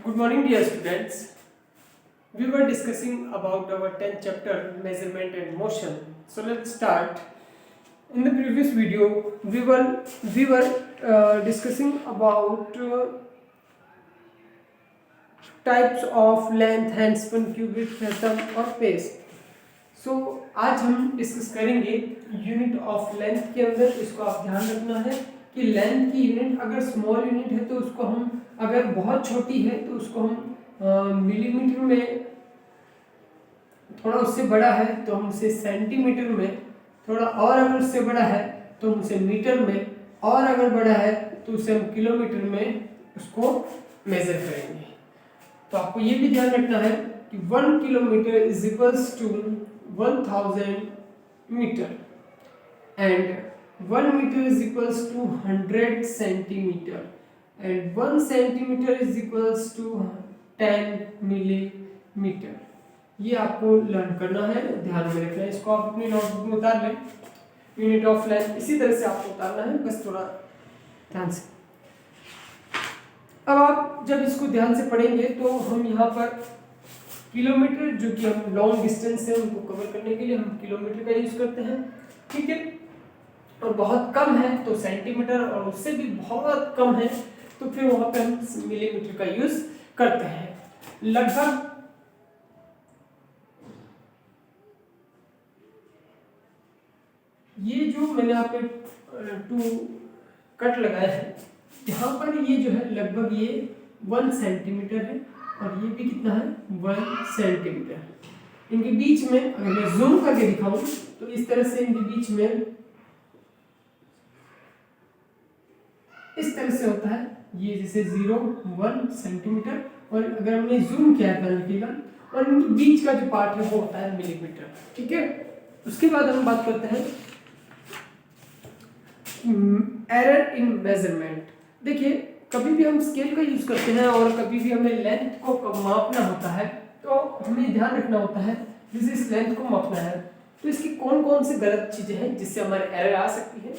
Good morning, dear students. We were discussing about our 10th chapter, measurement and motion. So let's start. In the previous video, we were discussing about types of length, handspan, cubit, fathom और pace. So आज हम discuss करेंगे unit of length के अंदर. इसको आप ध्यान रखना है कि लेंथ की यूनिट अगर स्मॉल यूनिट है तो उसको हम, अगर बहुत छोटी है तो उसको हम मिलीमीटर में, थोड़ा उससे बड़ा है तो हम उसे सेंटीमीटर में, थोड़ा और अगर उससे बड़ा है तो हम उसे मीटर में, और अगर बड़ा है तो उसे हम किलोमीटर में उसको मेजर करेंगे. तो आपको ये भी ध्यान रखना है कि 1 kilometre is equals to 1000 metre and 1 metre is equals to 100 centimetre and 1 centimetre is equals to 10 millimetre. ये आपको लर्न करना है, ध्यान में रखना है. इसको आप अपनी नोटबुक में उतार लें. यूनिट ऑफ लेंथ इसी तरह से आपको उतारना है, बस थोड़ा ध्यान से. अब आप जब इसको ध्यान से पढ़ेंगे तो हम यहाँ पर किलोमीटर, जो कि हम लॉन्ग डिस्टेंस है उनको कवर करने के लिए हम किलोमीटर का यूज करते हैं, ठीक है. और बहुत कम है तो सेंटीमीटर, और उससे भी बहुत कम है तो फिर वहां पे हम मिलीमीटर का यूज करते हैं. लगभग ये जो मैंने यहाँ पे 2 कट लगाया है, यहाँ पर ये जो है लगभग ये 1 सेंटीमीटर है और ये भी कितना है 1 सेंटीमीटर. इनके बीच में अगर मैं जूम करके दिखाऊं तो इस तरह से इनके बीच में इस तरह से होता है. ये जैसे 0-1 सेंटीमीटर, और अगर हमने जूम किया है देखिएगा, और इनके बीच का जो पार्ट है वो होता है मिलीमीटर, ठीक है. उसके बाद हम बात करते हैं एरर इन मेजरमेंट. देखिए, कभी भी हम स्केल का यूज करते हैं और कभी भी हमें लेंथ को मापना होता है तो हमें ध्यान रखना होता है जैसे इस लेंथ को मापना है तो इसकी कौन कौन सी गलत चीजें हैं जिससे हमारे एरर आ सकती है.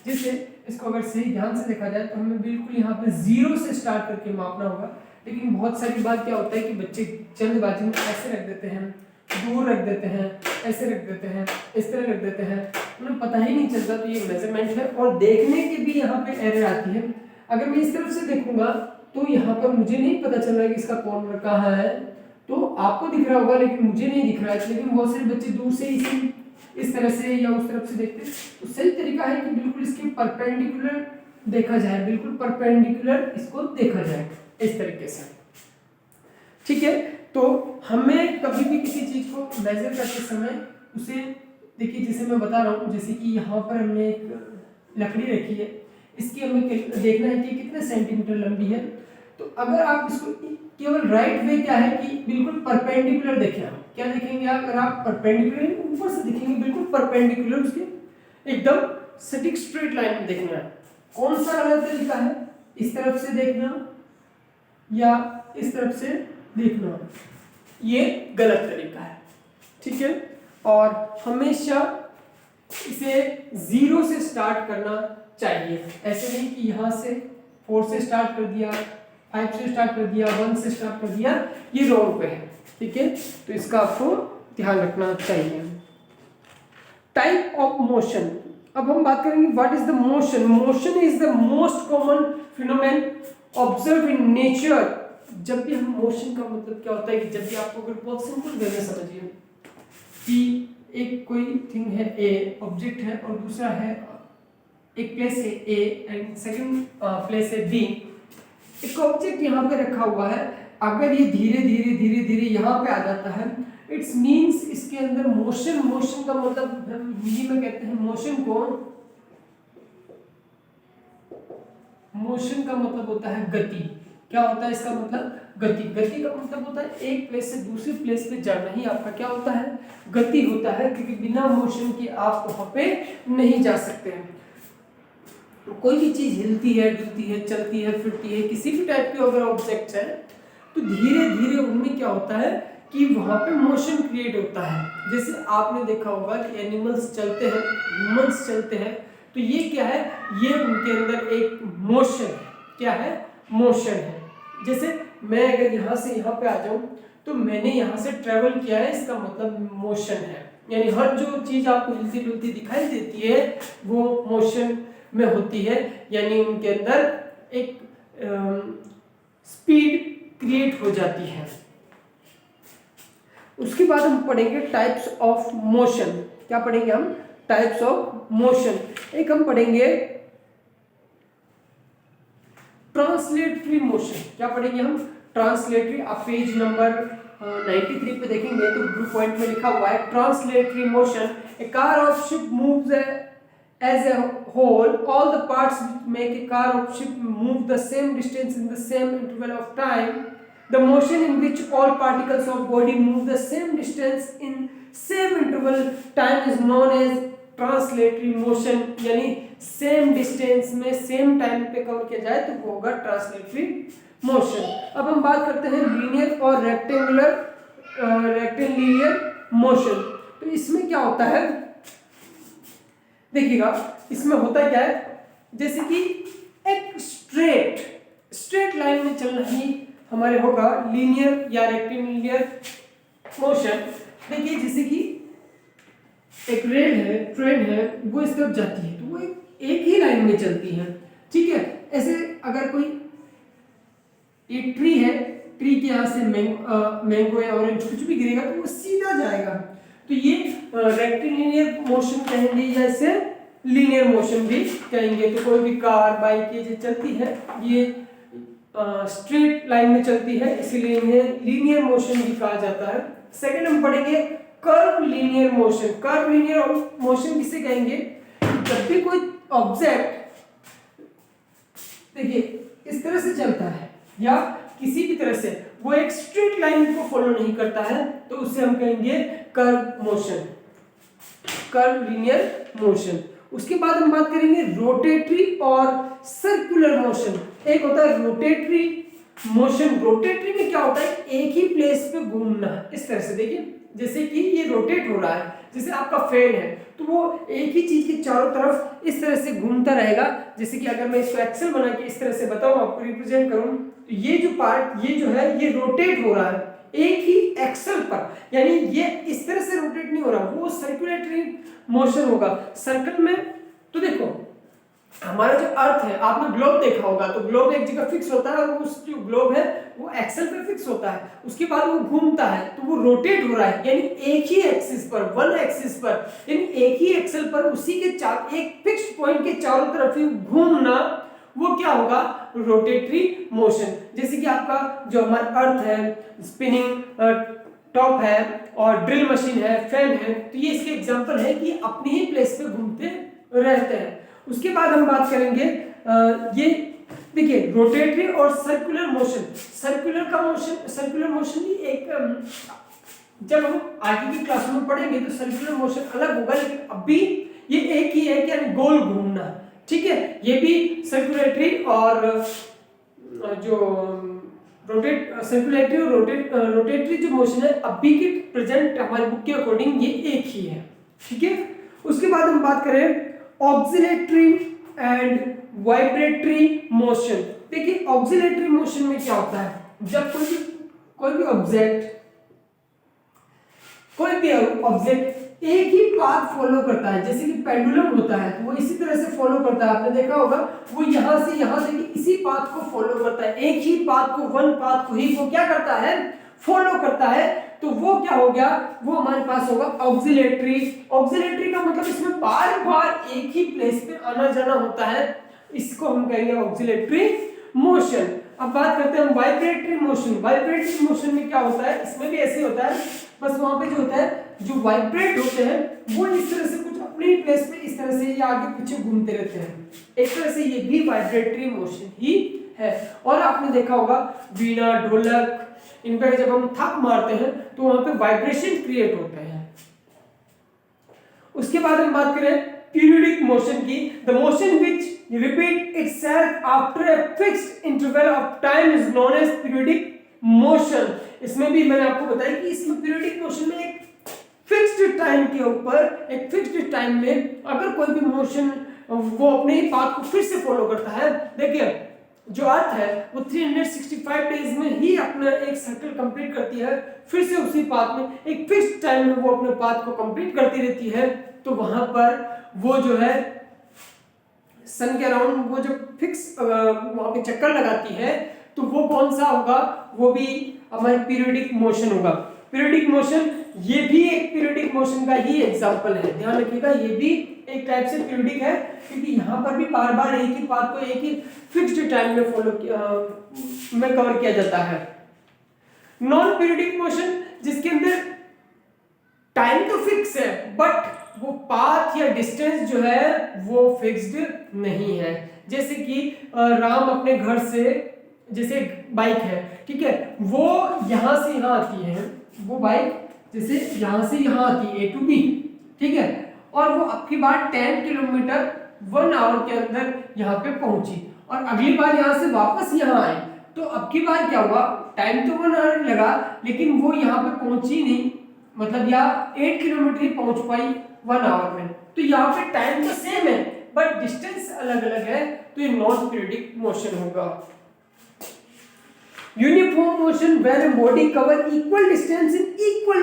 जिससे इसको अगर सही ध्यान से देखा जाए तो हमें बिल्कुल यहाँ पे 0 से स्टार्ट करके मापना होगा. लेकिन बहुत सारी बात क्या होता है कि बच्चे जल्दबाजी में ऐसे रख देते हैं, दूर रख देते हैं, ऐसे रख देते हैं, इस तरह रख देते हैं, उन्हें पता ही नहीं चलता. तो ये मेजरमेंट है और देखने की भी यहाँ पे एरर आती है. अगर मैं इस तरफ से देखूंगा तो यहाँ पर मुझे नहीं पता चल रहा है कि इसका कॉर्नर कहाँ है. तो आपको दिख रहा होगा लेकिन मुझे नहीं दिख रहा है. लेकिन बहुत सारे बच्चे दूर से इसी इस तरह से या उस तरफ से देखते हैं. तो सही तरीका है कि बिल्कुल इसके परपेंडिकुलर देखा जाए, बिल्कुल परपेंडिकुलर इसको देखा जाए इस तरीके से, ठीक है. तो हमें कभी भी किसी चीज को मेजर करते समय उसे देखिए, जैसे मैं बता रहा हूँ, जैसे कि यहाँ पर हमने एक लकड़ी रखी है, इसकी हमें देखना है कि कितने सेंटीमीटर लंबी है. तो अगर आप इसको केवल राइट वे क्या है कि बिल्कुल परपेंडिकुलर देखें. आप क्या देखेंगे, अगर आप परपेंडिकुलर ऊपर से देखेंगे, बिल्कुल परपेंडिकुलर उसके एकदम सटीक स्ट्रेट लाइन में देखना है. कौन सा गलत तरीका है, इस तरफ से देखना या इस तरफ से देखना, ये गलत तरीका है, ठीक है. और हमेशा इसे 0 से स्टार्ट करना चाहिए. ऐसे नहीं कि यहाँ से 4 से स्टार्ट कर दिया, 5 से स्टार्ट कर दिया, 1 से स्टार्ट कर दिया, ये रॉन्ग पे है, ठीक है. तो इसका आपको ध्यान रखना चाहिए. Type of motion. अब हम बात करेंगे what is the motion. Motion is the most common phenomenon observe in nature. जब भी हम मोशन का मतलब क्या होता है कि जब भी आपको अगर बहुत सिंपल वे में समझिए कि एक कोई थिंग है ए, ऑब्जेक्ट है, और दूसरा है एक प्लेस है ए एंड सेकंड प्लेस है बी. एक ऑब्जेक्ट यहाँ पे रखा हुआ है, अगर ये धीरे धीरे धीरे धीरे यहाँ पे आ जाता है, इट्स मींस इसके अंदर मोशन. मोशन का मतलब हम हिंदी में कहते हैं मोशन को, मोशन का मतलब होता है गति. क्या होता है इसका मतलब, गति. गति का मतलब होता है एक प्लेस से दूसरी प्लेस पे जाना ही आपका क्या होता है, गति होता है. क्योंकि बिना मोशन के आप वहां पे नहीं जा सकते हैं. तो कोई भी चीज हिलती है, डुलती है, चलती है, फिरती है, किसी भी टाइप के अगर ऑब्जेक्ट है तो धीरे धीरे उनमें क्या होता है कि वहां पे मोशन क्रिएट होता है. जैसे आपने देखा होगा कि एनिमल्स चलते हैं, ह्यूमंस चलते हैं, तो ये क्या है, ये उनके अंदर एक मोशन है. क्या है, मोशन है. जैसे मैं अगर यहाँ से यहाँ पे आ जाऊँ तो मैंने यहाँ से ट्रेवल किया है, इसका मतलब मोशन है। यानी हर जो चीज़ आपको हिलती डुलती दिखाई देती है वो मोशन में होती है, यानी उनके अंदर एक स्पीड क्रिएट हो जाती है। उसके बाद हम पढ़ेंगे टाइप्स ऑफ मोशन। क्या पढ़ेंगे हम? Types of motion. एक हम पढ़ेंगे ट्रांसलेटरी मोशन। क्या पढ़ेंगे हम? ट्रांसलेटरी। आप पेज नंबर 93 पे देखेंगे तो ब्लू पॉइंट में लिखा हुआ है translatory motion. A car of ship moves as a whole, all the parts which make a car or ship move the same distance in the same interval of time. The motion in which all particles of body move the same distance in same interval time is known as translatory motion. यानी same distance में same time पे cover किया जाए तो वो होगा translatory motion. अब हम बात करते हैं लीनियर और रेक्टेंगुलर मोशन। तो इसमें क्या होता है देखिएगा, इसमें होता क्या है, जैसे कि एक स्ट्रेट लाइन में चलना ही हमारे होगा लीनियर या रेक्टेंगुलर मोशन। देखिए जैसे कि एक रेल है, ट्रेन है, वो इस तरफ जाती है तो वो एक ही लाइन में चलती है, ठीक है। ऐसे अगर कोई एक ट्री है, ट्री के यहाँ से मैंगो या ऑरेंज कुछ भी गिरेगा तो वो सीधा जाएगा, तो ये रेक्टिलिनियर मोशन कहेंगे या इसे लीनियर मोशन भी कहेंगे। तो कोई भी कार बाइक ये जो चलती है ये स्ट्रेट लाइन में चलती है, इसीलिए इन्हें लीनियर मोशन भी कहा जाता है। सेकंड हम पढ़ेंगे curve linear motion. Curve linear motion किसे कहेंगे? जब भी कोई ऑब्जेक्ट देखिए इस तरह से चलता है या किसी भी तरह से वो एक स्ट्रेट लाइन को फॉलो नहीं करता है तो उसे हम कहेंगे curve motion, curve linear motion. उसके बाद हम बात करेंगे रोटेटरी और सर्कुलर मोशन। एक होता है रोटेटरी मोशन। रोटेटरी में क्या होता है, एक ही प्लेस पे घूमना। इस तरह से देखिए जैसे कि ये रोटेट हो रहा है, जैसे आपका फैन है तो वो एक ही चीज के चारों तरफ इस तरह से घूमता रहेगा। जैसे कि अगर मैं इसको एक्सेल बना के इस तरह से बताऊं, आपको रिप्रेजेंट करूं, तो ये जो पार्ट ये जो है ये रोटेट हो रहा है एक ही एक्सेल पर, यानी ये इस तरह से रोटेट नहीं हो रहा, वो सर्कुलेटरी मोशन होगा सर्कल में। तो देखो हमारा जो अर्थ है, आपने ग्लोब देखा होगा, तो ग्लोब एक जगह फिक्स होता है और उस जो ग्लोब है वो एक्सेल पे फिक्स होता है, उसके बाद वो घूमता है तो वो रोटेट हो रहा है, यानी एक ही एक्सिस पर, वन एक्सिस पर, यानी एक ही एक्सेल पर उसी के एक फिक्स्ड पॉइंट के चारों तरफ ही घूमना, वो क्या होगा, रोटेटरी मोशन। जैसे कि आपका जो हमारा अर्थ है, स्पिनिंग टॉप है और ड्रिल मशीन है, फैन है, तो ये इसके एग्जांपल है कि अपनी ही प्लेस पे घूमते रहते हैं। उसके बाद हम बात करेंगे ये देखिए रोटेटरी और सर्कुलर मोशन। सर्कुलर मोशन भी एक जब हम आगे की क्लास में पढ़ेंगे तो सर्कुलर मोशन अलग होगा, लेकिन अभी ये एक ही है कि यानी गोल घूमना, ठीक है। ये भी सर्कुलेटरी और जो सर्कुलेटरी और रोटेटरी जो मोशन है अभी की प्रेजेंट हमारी बुक के अकॉर्डिंग ये एक ही है, ठीक है। उसके बाद हम बात करें ऑक्सिलेटरी एंड वाइब्रेटरी मोशन। देखिए ऑक्सिलेटरी मोशन में क्या होता है, जब कोई भी ऑब्जेक्ट एक ही पाथ फॉलो करता है, जैसे कि पेंडुलम होता है तो वो इसी तरह से फॉलो करता है, आपने देखा होगा वो यहां से यहां से इसी पाथ को फॉलो करता है, एक ही पाथ को, वन पाथ को ही वो क्या करता है, फॉलो करता है, तो वो क्या हो गया, वो हमारे पास होगा ऑक्सिलेटरी। ऑक्सिलेटरी का मतलब इसमें बार बार एक ही प्लेस पे आना जाना होता है, इसको हम कहेंगे ऑक्सिलेटरी मोशन। अब बात करते हैं हम वाइब्रेटरी मोशन। वाइब्रेटरी मोशन में क्या होता है, इसमें भी ऐसे होता है, बस वहां पे जो होता है जो वाइब्रेट होते हैं वो इस तरह से कुछ अपनी प्लेस पे इस तरह से ये आगे पीछे घूमते रहते हैं, एक तरह से ये भी वाइब्रेटरी मोशन ही है। और आपने देखा होगा वीणा, ढोलक, इन पे जब हम थप मारते हैं तो वहां पे वाइब्रेशन क्रिएट होते हैं। उसके बाद हम बात करें पीरियोडिक मोशन की। The motion which repeat itself after a fixed interval of time is known as periodic motion. इसमें भी मैंने आपको बताया कि इसमें पीरियोडिक मोशन में एक फिक्स्ड टाइम के ऊपर, एक फिक्स्ड टाइम में अगर कोई भी मोशन वो अपने ही पाथ को फिर से फॉलो करता है। देखिए जो अर्थ है वो 365 डेज में ही अपना एक सर्कल कंप्लीट करती है, फिर से उसी पाथ में एक फिक्स टाइम में वो अपने पाथ को कंप्लीट करती रहती है। तो वहां पर वो जो है सन के अराउंड वो जो फिक्स वहां पे चक्कर लगाती है, तो वो कौन सा होगा, वो भी हमारे पीरियोडिक मोशन होगा। पीरियोडिक मोशन ये भी एक पीरियोडिक मोशन का ही एग्जांपल है, ध्यान रखिएगा, ये भी एक टाइप से पीरियोडिक है, क्योंकि यहाँ पर भी बार बार एक ही पाथ को एक ही फिक्स्ड टाइम में में कवर किया जाता है। नॉन पीरियोडिक मोशन जिसके अंदर टाइम तो फिक्स है बट वो पाथ या डिस्टेंस जो है वो फिक्स्ड नहीं है। जैसे कि राम अपने घर से, जैसे बाइक है, ठीक है, वो यहां से यहां आती है, वो बाइक जैसे यहां से यहां आती है A to B, ठीक है, और वो अब की बार 10 किलोमीटर 1 आवर के अंदर यहाँ पे पहुंची, और अगली बार यहाँ से वापस यहाँ आई, तो अब की बार क्या हुआ, टाइम तो 1 आवर लगा लेकिन वो यहाँ पे पहुंची नहीं, मतलब यहाँ 8 किलोमीटर ही पहुंच पाई 1 आवर में। तो यहाँ पे टाइम तो सेम है बट डिस्टेंस अलग अलग है, तो ये नॉन पीरियोडिक मोशन होगा। Uniform motion where body cover equal distance in equal,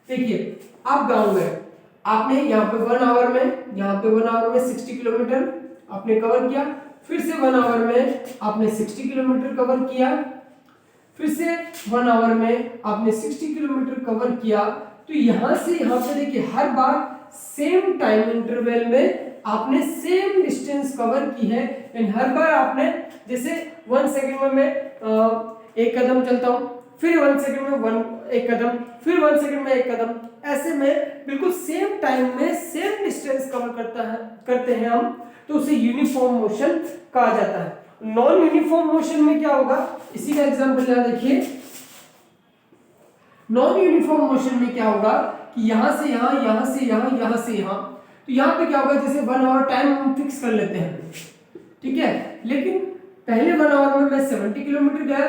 देखिए आप गाँव में आपने यहाँ पे 1 आवर में, यहाँ पे 1 आवर में 60 किलोमीटर आपने कवर किया, फिर से 1 आवर में आपने 60 किलोमीटर कवर किया, फिर से 1 आवर में आपने 60 किलोमीटर कवर किया। तो यहां से यहां पे देखिए हर बार सेम टाइम इंटरवल में आपने सेम डिस्टेंस कवर की है, एंड हर बार आपने जैसे 1 सेकंड में मैं एक कदम चलता हूं, फिर 1 सेकंड में एक कदम, फिर 1 सेकंड में एक कदम, ऐसे में बिल्कुल सेम टाइम में सेम डिस्टेंस कवर करते हैं हम, तो उसे यूनिफॉर्म मोशन कहा जाता है। नॉन यूनिफॉर्म मोशन में क्या होगा, इसी का एग्जांपल यहां देखिए। नॉन यूनिफॉर्म मोशन में क्या होगा कि यहां से यहां, यहां से यहां, यहां से यहां, तो यहां पे क्या होगा, जैसे 1 आवर टाइम हम फिक्स कर लेते हैं, ठीक है, लेकिन पहले 1 आवर में मैं 70 किलोमीटर गया,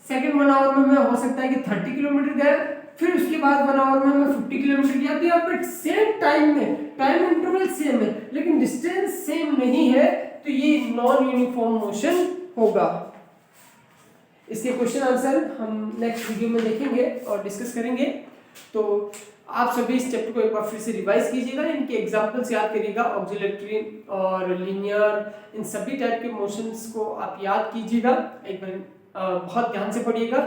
सेकंड 1 आवर में मैं हो सकता है कि 30 किलोमीटर गया, फिर उसके बाद 1 आवर में मैं 50 किलोमीटर गया। तो यहाँ पे सेम टाइम में टाइम इंटरवल सेम है लेकिन डिस्टेंस सेम नहीं है, तो ये नॉन यूनिफॉर्म मोशन होगा। इसके क्वेश्चन आंसर हम नेक्स्ट वीडियो में देखेंगे और डिस्कस करेंगे। तो आप सभी इस चैप्टर को एक बार फिर से रिवाइज कीजिएगा, इनके एग्जांपल्स याद करिएगा, ऑक्सिलरी और लीनियर, इन सभी टाइप के मोशंस को आप याद कीजिएगा, एक बार बहुत ध्यान से पढ़िएगा।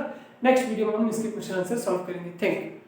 नेक्स्ट वीडियो में हम इसके क्वेश्चन आंसर सॉल्व करेंगे। Thank you.